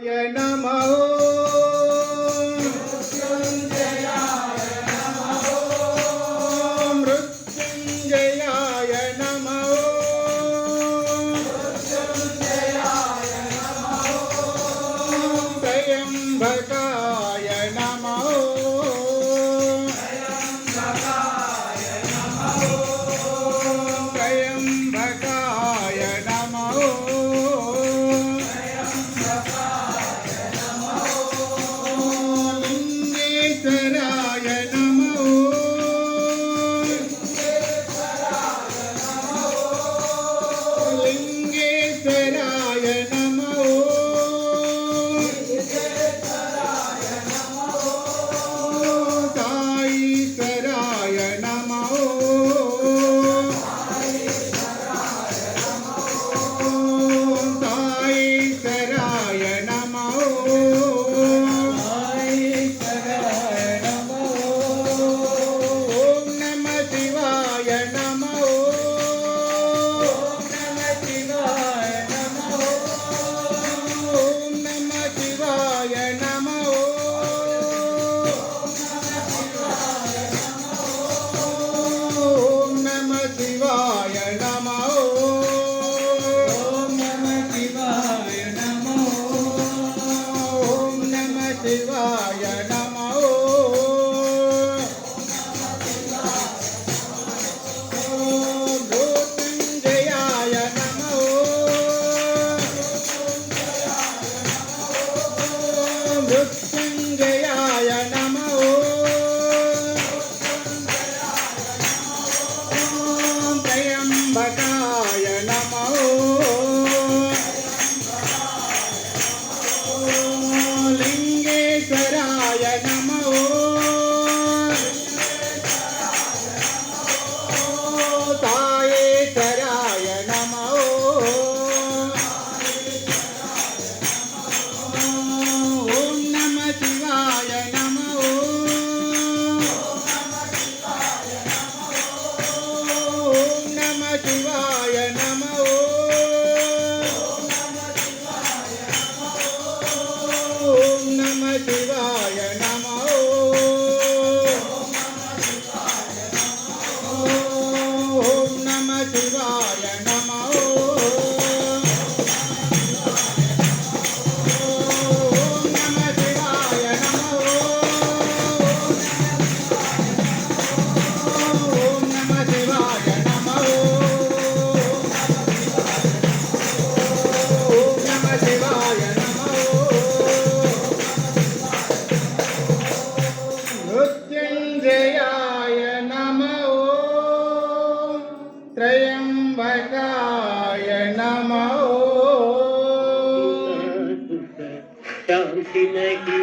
त्र्यंबकाय नमः त्र्यंबकाय नमः लिंगेश्वराय नमः लिंगेश्वराय नमः साईश्वराय नमः साईश्वराय नमः ओम नमः शिवाय नमः ओम नमः शिवाय नमः ओम नमः शिवाय नमः ओम नमः शिवाय नमः ओम नमः शिवाय नमः मृत्युंजयाय नमः मृत्युंजयाय नमः त्र्यंबकाय नमः लिंगेश्वराय नमः सायेश्वराय नमः ओम नमः शिवाय नमः ओम नमः शिवाय नमः ओम नमः शिवाय नमः ओम नमः शिवाय नमः ओम नमः शिवाय नमः ओम नमः शिवाय नमः ओम नमः शिवाय नमः मृत्युंजयाय नमः त्र्यंबकाय नमः शांति नहीं